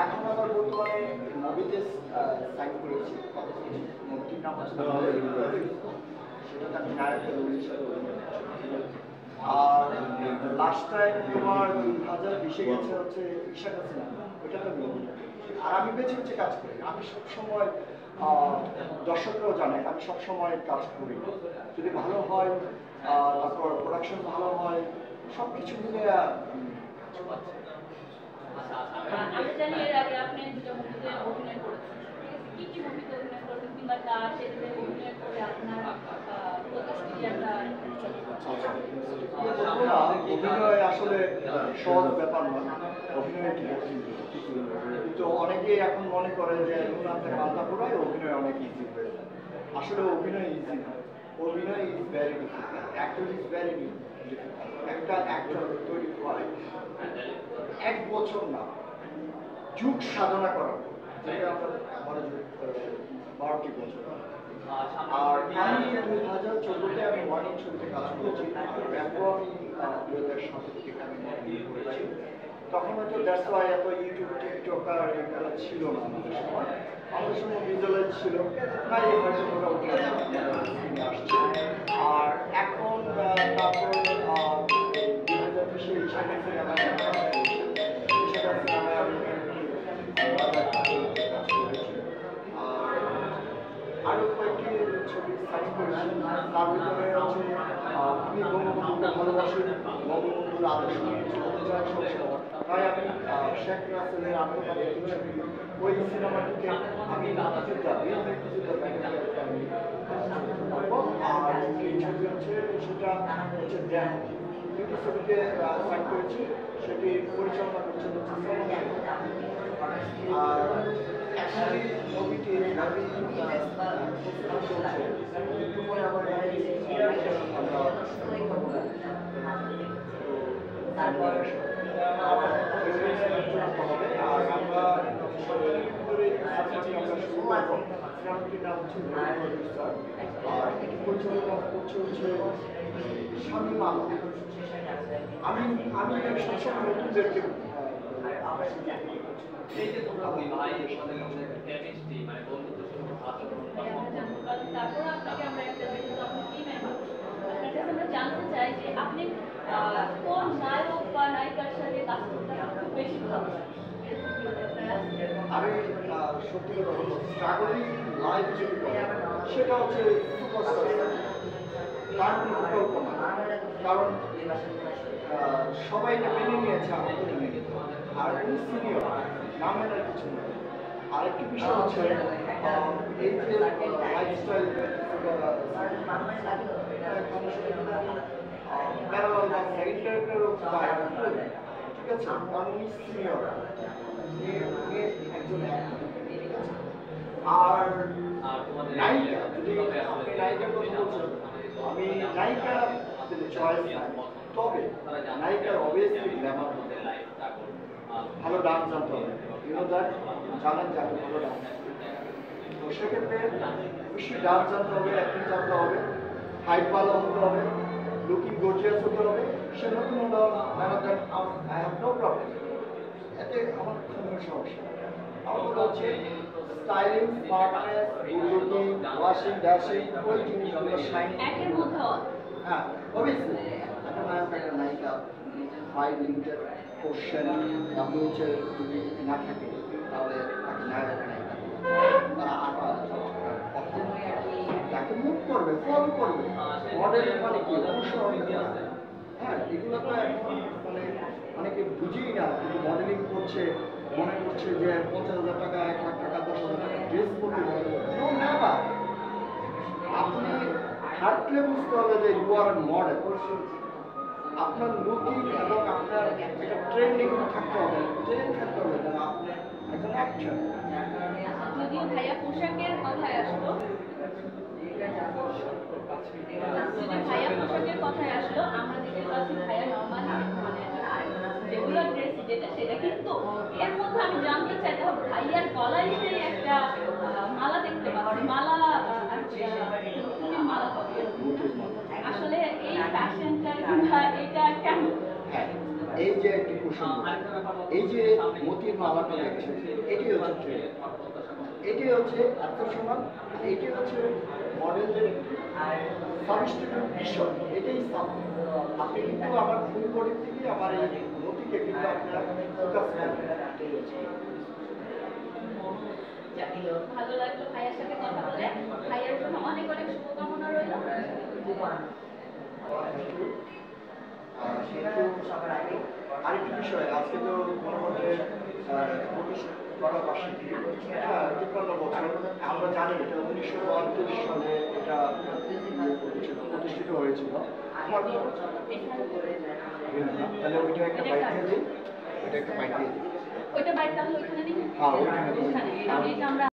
এখন আবার বর্তমানে মুভিতে সাইন করেছি, মুভিটির নাম হচ্ছে সেটাতে আমি নায়কের রোল হিসেবে অভিনয় করছি। আর লাস্ট টাইম তোমার 2020-এ গেছে হচ্ছে ঈশা হাসিনা, ওইটাতে আমি অভিনয় করছি। আর আমি বেছে বেছে কাজ করি, আমি সবসময় দর্শকরাও জানে আমি সবসময় কাজ করি, যদি ভালো হয় তারপর প্রোডাকশন ভালো হয় সব কিছু মিলে আমি জানি এর আগে আপনি দুটো মুভিতে অভিনয় করেছেন, কি কি মুভিতে অভিনয় করেছেন কিংবা তার সেটাতে অভিনয় করে আপনার প্রতিক্রিয়াটা? অভিনয় আসলে সহজ ব্যাপার নয়, অভিনয় কিন্তু অনেকেই এখন মনে করে যে রঘুনাথের মাথা ঘোরায় অভিনয় অনেক ইজি হয়ে যায়। আসলে অভিনয় ইজি নয়, অভিনয় is very difficult, actor is very difficult. একটা অ্যাক্টর তৈরি হয় 1 বছর না, যুগ সাধনা করার পর, যেটা আমার 12টি বছর। আর আমি 2014-তে আমি ওয়ার্নিং ছবিতে কাজ করেছি, ব্যাপক আমি 2007 থেকে আমি করেছি। তখন হয়তো দ্যাটস ওয়াই এত ইউটিউব টিকটক আর এগুলো ছিল না আমাদের সময়, আমাদের সময় ভিজুয়ালাইজ ছিল তাই হয়তো মোটামুটি আসছে। আর এখন তারপর 2020-এ ঈশা সিনেমায় আরো কয়েকটি ছবি সাইন করেছি, তার ভিতরে হচ্ছে আমি বঙ্গবন্ধুকে ভালোবাসি, বঙ্গবন্ধুর আদর্শ নিয়ে চলতে চাই সবসময়, তাই আমি শেখ রাসেলের আত্মকালের ছবি ওই সিনেমাটিকে আমি আর এই ছবি হচ্ছে সেটা হচ্ছে দেন দুটি ছবিকে সাইন করেছি, সেটি পরিচালনা করছে আর অ্যাকচুয়ালি ছবিটি একটু পরে আবার হবে। আর আমরা সিনেমাটির নাম হচ্ছে আর এটি পরিচালনা করছে হচ্ছে শামীম আলম। আমি সবসময় নতুনদেরকে এই যে তোমরা ওই ভাইয়ের সাথে কেমিস্ট্রি মানে বন্ধুত্বের সাথে আচরণ তারপর আপনাকে আমরা একটা যেহেতু আপনি টিমের মানুষ, আপনার কাছে আমরা জানতে চাই যে আপনি কোন নায়ক বা নায়িকার সাথে কাজ করতে খুব বেশি ভালো লাগে? আমি সত্যি কথা বলবো, স্ট্রাগলিং লাইফ যদি করে সেটা হচ্ছে সুপারস্টার, তার কোনো বিকল্প না। কারণ সবাইকে মেনে নিয়েছে, আমাকে মেনে নিতে, আর উনি সিনিয়র, নামের আর কিছু নেই। আরেকটি বিষয় হচ্ছে এই যে লাইফস্টাইল প্যারালাল বা সেকেন্ড টাইপেরও ঠিক আছে, কারণ উনি সিনিয়র, একজন আর নায়িকা, যদি আপনি নায়িকার কথা বলছেন, আমি নায়িকা চয়েস নাই, তবে নায়িকার অবভিয়াসলি গ্ল্যামার ভালো ডান্স জানতে হবে, জানেন যে আমি ভালো ডান্স, তো সেক্ষেত্রে অবশ্যই ডান্স জানতে হবে, অ্যাক্টিং জানতে হবে, হাইট ভালো হতে হবে, লুকিং গর্জিয়াস হতে হবে, সে নতুন হলো আই হ্যাভ নো প্রবলেম, এতে আমার কোনো সমস্যা নেই। আমার হচ্ছে styling, smartness, good looking, washing, dashing, ওই জিনিসগুলো শাইন একের মধ্যে হ্যাঁ অবভিয়াসলি একটা নায়ক একটা নায়িকা 5 লিমিটেড কোশ্চেন WH যদি না থাকে তাহলে তাকে নায়ক নায়িকা তাকে মুভ করবে, ফলো করবে, মডেল মানে কি অনুসরণ করবে। হ্যাঁ এগুলো তো এখন মানে অনেকে বুঝেই না, কিন্তু মডেলিং করছে, মনে করছে যে 50,000 টাকা, 1 লাখ টাকা, 10,000 টাকা ড্রেস পরতে নেবার, আপনি হাঁটলে বুঝতে হবে যে ইউ আর মডেল, আপনার লুকিং এবং আপনার একটা ট্রেন্ডিং থাকতে হবে, ট্রেন্ড থাকতে হবে যেন আপনি একজন অ্যাক্টর। যদি ভাইয়া পোশাকের কথায় আসলো, আমরা দেখতে পাচ্ছি ভাইয়া নর্মালি মানে রেগুলার ড্রেস যেটা সেটা, কিন্তু এর মধ্যে আমি জানতে চাই ভাইয়ার গলায় সেই একটা মালা দেখতে পাচ্ছি, মালা তুমি মালা আসলে এই ফ্যাশনটা কিংবা এটা কেন? এই যে একটি কুসুম, এই যে মতির মালাটা দেখছেন, এটি হচ্ছে ট্রেন, এটি হচ্ছে আত্মসম্মান, এটি হচ্ছে মডেলদের সাবস্টিটিউট বিষয়, এটাই সামনে। আপনি কিন্তু আমার ফুল বডির থেকে আমার এই মতিকে কিন্তু আপনারা ফোকাস করবেন, এটাই হচ্ছে। ভালো লাগলো ভাইয়ের সাথে কথা বলে। ভাইয়ের জন্য অনেক অনেক শুভকামনা রইল। আরেকটি বিষয়, আজকে তো গণতন্ত্রের 25 বার্ষিকী, হ্যাঁ 53 বছর। আমরা জানি এটা 1932 সালে এটা প্রতিষ্ঠিত হয়েছিল। আমার তাহলে ওইটা একটা বাইক দিয়ে দিই, ওইটা একটা বাইক দিয়ে দিই। ওইটা বাইক তাহলে ওইখানে নিই। হ্যাঁ, ওইখানে। ওইখানে এটা আমরা